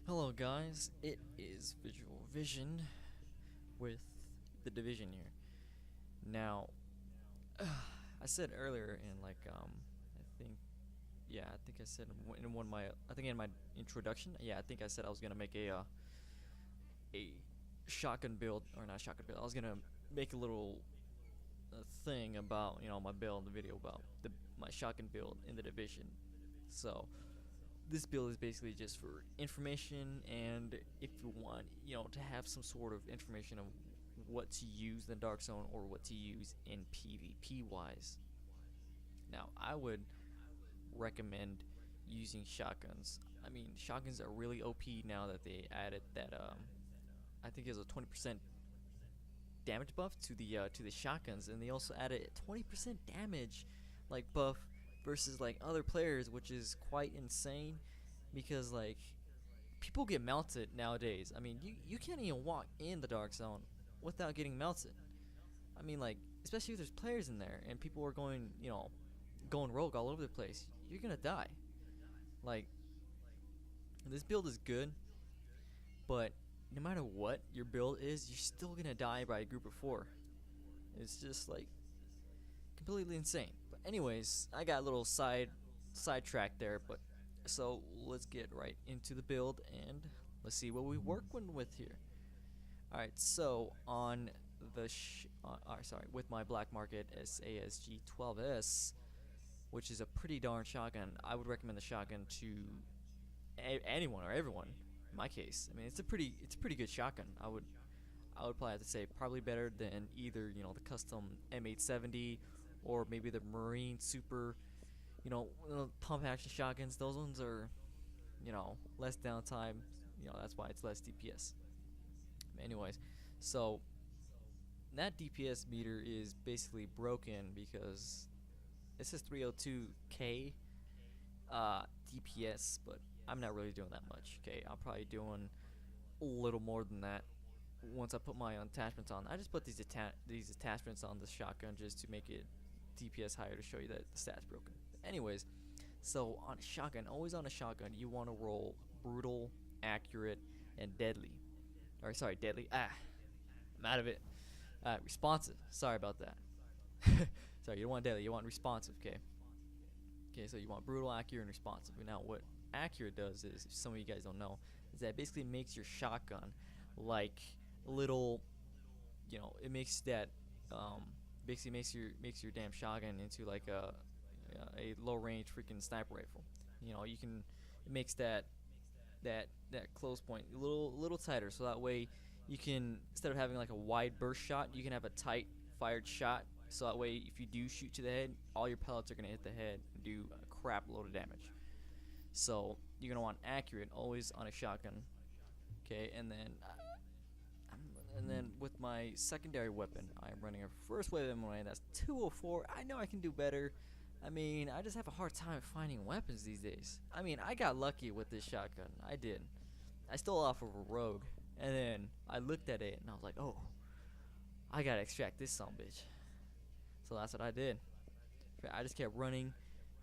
Hello guys, it is Visual Vision with the Division here. Now, I said earlier in I think, I think I said in one of my, I think in my introduction, I think I said I was gonna make a shotgun build, or not shotgun build. I was gonna make a little thing about my build, the video about my shotgun build in the Division. So this build is basically just for information, and if you want to have some sort of information of what to use in the dark zone or what to use in PvP wise. Now I would recommend using shotguns. I mean, shotguns are really OP now that they added that I think there's a 20% damage buff to the shotguns, and they also added a 20% damage buff versus other players, which is quite insane because people get melted nowadays. I mean, you can't even walk in the dark zone without getting melted. I mean, especially if there's players in there and people are going rogue all over the place, you're gonna die. Like, this build is good, but no matter what your build is, you're still gonna die by a group of 4. It's just completely insane. But anyways, I got a little sidetrack there, but so let's get right into the build and let's see what we working with here. Alright, so on the with my black market SASG 12S, which is a pretty darn shotgun, I would recommend the shotgun to anyone or everyone. In my case, I mean, it's a pretty good shotgun. I would probably have to say probably better than either the custom M870 or maybe the Marine Super, pump action shotguns. Those ones are less downtime. That's why it's less DPS. Anyways, so that DPS meter is basically broken because it says 302k DPS, but I'm not really doing that much. Okay, I'm probably doing a little more than that once I put my attachments on. I just put these attachments on the shotgun just to make it DPS higher to show you that the stats broken. But anyways, so on a shotgun, always on a shotgun, you want to roll brutal, accurate, and deadly. Or sorry, deadly. I'm out of it. Responsive. Sorry about that. Sorry, you don't want deadly. You want responsive. Okay. Okay, so you want brutal, accurate, and responsive. Now, what accurate does is, if some of you guys don't know, is that it basically makes your shotgun like a little, it makes that basically makes your damn shotgun into like a low range freaking sniper rifle. You can, it makes that close point a little tighter, so that way you can, instead of having like a wide burst shot, you can have a tight fired shot, so that way if you do shoot to the head, all your pellets are going to hit the head and do a crap load of damage. So you're going to want accurate always on a shotgun. Okay, and then with my secondary weapon, I'm running a first weapon that's 204. I know I can do better. I mean, I just have a hard time finding weapons these days. I mean, I got lucky with this shotgun. I did. I stole off of a rogue, and then I looked at it and I was like, oh, I gotta extract this son bitch. So that's what I did. I just kept running,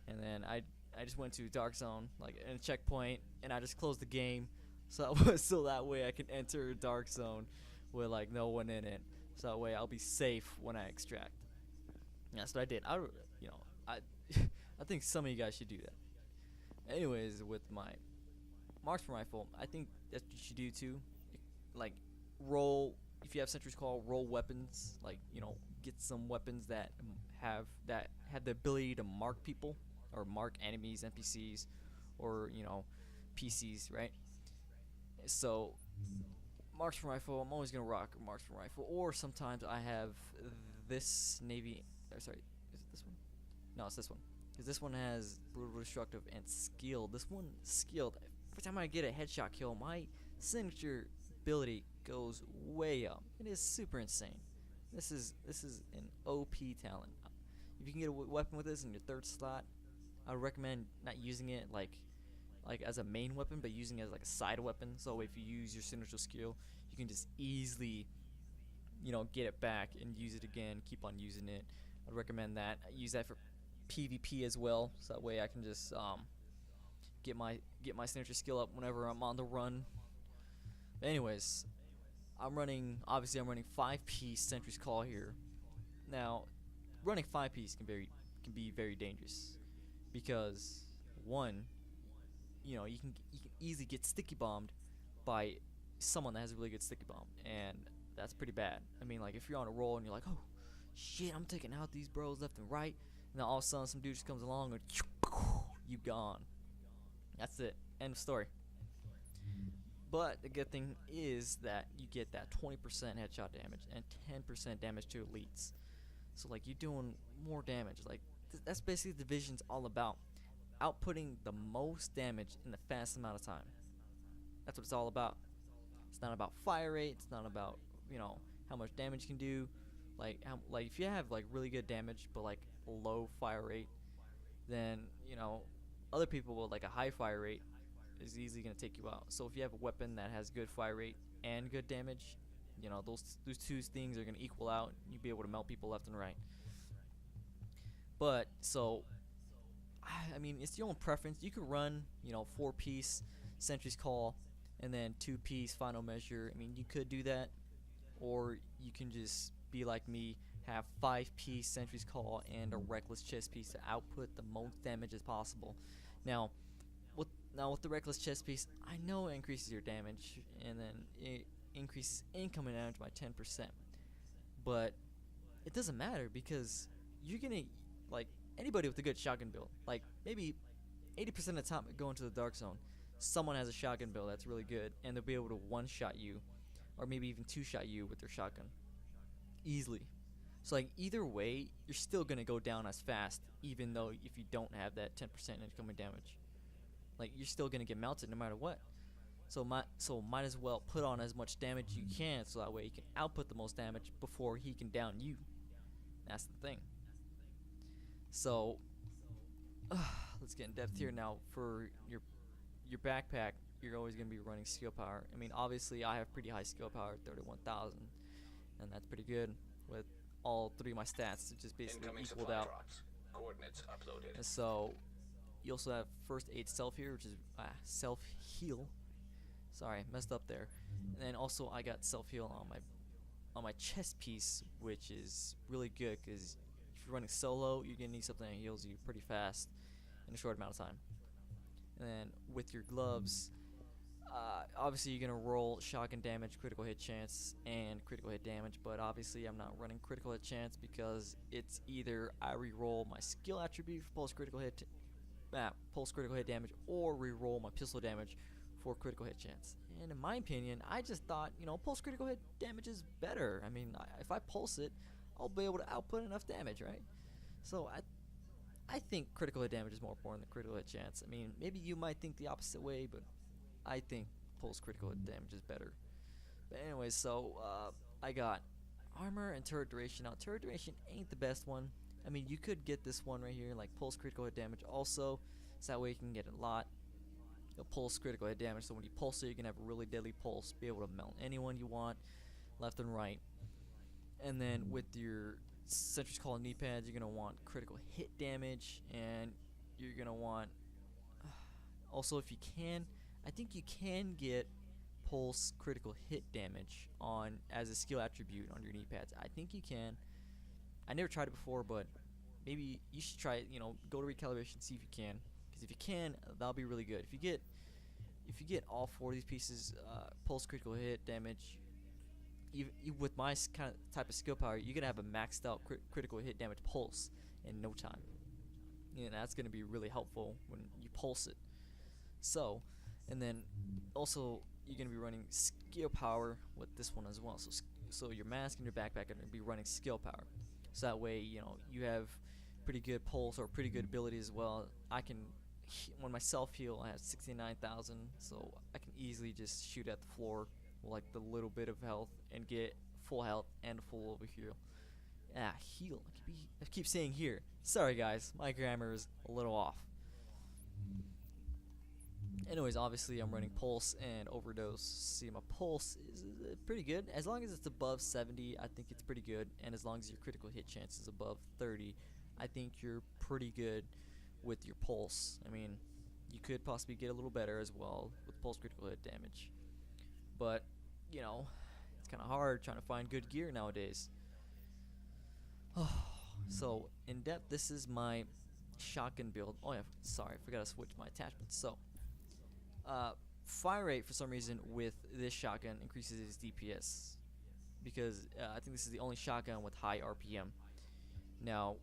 and then I just went to dark zone, in a checkpoint, and I just closed the game, so that way I can enter dark zone with no one in it, so that way I'll be safe when I extract. That's what I did. I I think some of you guys should do that. Anyways, with my marksman rifle, I think that's what you should do too. Roll, if you have sentry's call, roll weapons. Get some weapons that have the ability to mark people or mark enemies, NPCs, or PCs, right? So marksman rifle, I'm always gonna rock a marksman rifle, or sometimes I have this navy. Sorry, is it this one? No, it's this one. Because this one has brutal, destructive, and skilled. This one skilled. Every time I get a headshot kill, my signature ability goes way up. It is super insane. This is an OP talent. If you can get a weapon with this in your third slot, I would recommend not using it like as a main weapon, but using it as a side weapon. So if you use your signature skill, you can just easily, get it back and use it again. Keep on using it. I'd recommend that. I use that for PvP as well, so that way I can just get my sentry skill up whenever I'm on the run. But anyways, I'm running 5-piece sentry's call here. Now, running 5-piece can be very dangerous because one, you can easily get sticky bombed by someone that has a really good sticky bomb, and that's pretty bad. I mean, like if you're on a roll and you're like, oh shit, I'm taking out these bros left and right, and then all of a sudden some dude just comes along and you gone. That's it. End of story. But the good thing is that you get that 20% headshot damage and 10% damage to elites. So like you're doing more damage. Like that's basically the Division's all about. Outputting the most damage in the fastest amount of time. That's what it's all about. It's not about fire rate. It's not about how much damage you can do. Like if you have like really good damage but like low fire rate, then other people with like a high fire rate is easily gonna take you out. So if you have a weapon that has good fire rate and good damage, those two things are gonna equal out. You'll be able to melt people left and right. But so I mean, it's your own preference. You could run 4-piece Sentry's Call and then 2-piece Final Measure. I mean, you could do that, or you can just be like me, have 5-piece Sentry's Call and a Reckless Chest Piece to output the most damage as possible. Now with the Reckless Chest Piece, I know it increases your damage and then it increases incoming damage by 10%, but it doesn't matter because you're gonna like anybody with a good shotgun build, like maybe 80% of the time go into the dark zone, someone has a shotgun build that's really good and they'll be able to one-shot you or maybe even two-shot you with their shotgun easily. So like either way, you're still gonna go down as fast, even though if you don't have that 10% incoming damage. Like you're still gonna get melted no matter what. So might as well put on as much damage you can, so that way you can output the most damage before he can down you. That's the thing. So let's get in depth here now. For your backpack, you're always gonna be running skill power. I mean, obviously I have pretty high skill power, 31,000, and that's pretty good with all three of my stats. It just basically equaled out. Coordinates uploaded. And so you also have first aid self here, which is self heal. Sorry, I messed up there. And then also I got self heal on my chest piece, which is really good because if you're running solo, you're gonna need something that heals you pretty fast in a short amount of time. And then with your gloves, obviously you're gonna roll shotgun damage, critical hit chance, and critical hit damage. But obviously I'm not running critical hit chance because it's either I re-roll my skill attribute for pulse critical hit damage, or re-roll my pistol damage for critical hit chance. And in my opinion, I just thought pulse critical hit damage is better. I mean, if I pulse it, I'll be able to output enough damage, right? So I think critical hit damage is more important than critical hit chance. I mean, maybe you might think the opposite way, but I think pulse critical hit damage is better. But anyways, so I got armor and turret duration. Now turret duration ain't the best one. I mean, you could get this one right here, like pulse critical hit damage also, so that way you can get a lot of pulse critical hit damage. So when you pulse it, you can have a really deadly pulse, be able to melt anyone you want, left and right. And then with your Sentry's Call knee pads, you're gonna want critical hit damage, and you're gonna want also, if you can, I think you can get pulse critical hit damage on as a skill attribute on your knee pads. I think you can. I never tried it before, but maybe you should try it. Go to recalibration, see if you can, because if you can, that'll be really good. If you get all 4 of these pieces, pulse critical hit damage, with my kind of type of skill power, you're gonna have a maxed out critical hit damage pulse in no time. That's gonna be really helpful when you pulse it. So, and then also you're gonna be running skill power with this one as well. So your mask and your backpack are gonna be running skill power. So that way, you have pretty good pulse or pretty good ability as well. When my self heal, I have 69,000, so I can easily just shoot at the floor with like the little bit of health and get full health and full overheal. Heal. I keep saying here. Sorry guys, my grammar is a little off. Anyways, obviously I'm running pulse and overdose. See, my pulse is pretty good. As long as it's above 70, I think it's pretty good. And as long as your critical hit chance is above 30, I think you're pretty good with your pulse. I mean, you could possibly get a little better as well with pulse critical hit damage. But, you know, it's kind of hard trying to find good gear nowadays. So, in depth, this is my shotgun build. Oh yeah, sorry, I forgot to switch my attachments. So, fire rate for some reason with this shotgun increases its DPS because I think this is the only shotgun with high RPM. Now,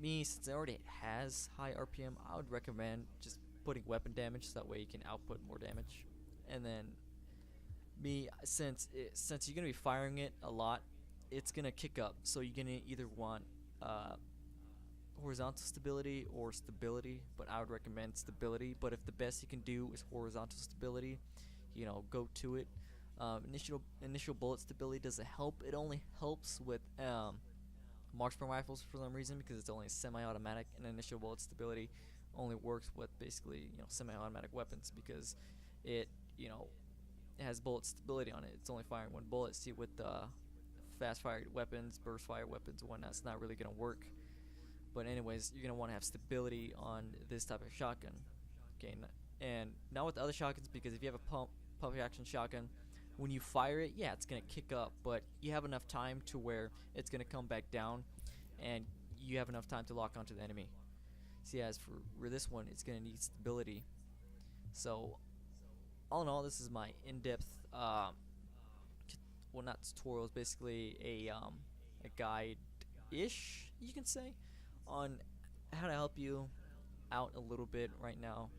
me, since it already has high RPM, I would recommend just putting weapon damage so that way you can output more damage. And then me, since you're gonna be firing it a lot, it's gonna kick up. So you're gonna either want horizontal stability or stability, but I would recommend stability. But if the best you can do is horizontal stability, you know, go to it. Initial bullet stability doesn't help. It only helps with marksman rifles for some reason because it's only semi-automatic, and initial bullet stability only works with basically, you know, semi-automatic weapons because it, you know, it has bullet stability on it. It's only firing one bullet. See, with fast fired weapons, burst fire weapons, and whatnot, it's not really gonna work. But anyways, you're gonna want to have stability on this type of shotgun. Okay, and not with the other shotguns, because if you have a pump action shotgun, when you fire it, yeah, it's gonna kick up, but you have enough time to where it's gonna come back down, and you have enough time to lock onto the enemy. See, as for this one, it's gonna need stability. So, all in all, this is my in-depth, well, not tutorials, basically a guide-ish, you can say, on how to help you out a little bit right now.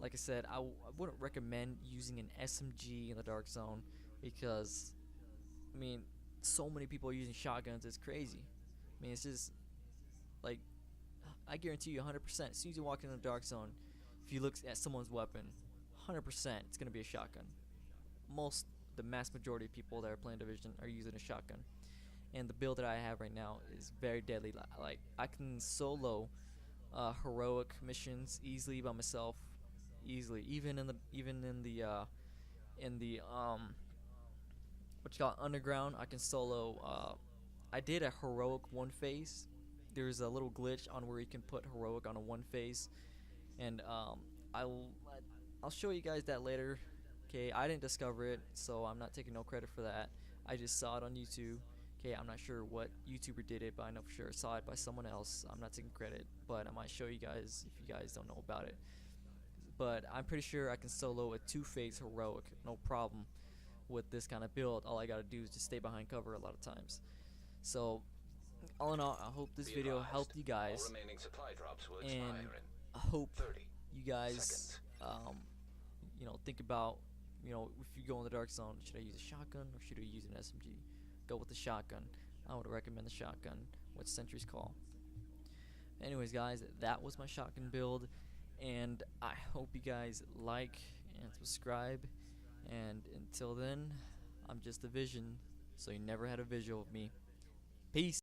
Like I said, I wouldn't recommend using an SMG in the dark zone because, I mean, so many people are using shotguns. It's crazy. I mean, it's just like, I guarantee you 100%, as soon as you walk in the dark zone, if you look at someone's weapon, 100% it's gonna be a shotgun. The mass majority of people that are playing Division are using a shotgun, and the build that I have right now is very deadly. Like, I can solo heroic missions easily by myself, easily. Even in the what you call it, underground, I can solo. I did a heroic one phase. There's a little glitch on where you can put heroic on a one phase, and I'll show you guys that later. Okay, I didn't discover it, so I'm not taking no credit for that. I just saw it on YouTube. Okay, I'm not sure what YouTuber did it, but I know for sure I saw it by someone else. I'm not taking credit, but I might show you guys if you guys don't know about it. But I'm pretty sure I can solo a 2-phase heroic, no problem, with this kind of build. All I gotta do is just stay behind cover a lot of times. So, all in all, I hope this video helped you guys, and I hope you guys, you know, think about, you know, if you go in the dark zone, should I use a shotgun or should I use an SMG? Go with the shotgun. I would recommend the shotgun with Sentry's Call. Anyways, guys, that was my shotgun build, and I hope you guys like and subscribe. And until then, I'm just a vision, so you never had a visual of me. Peace.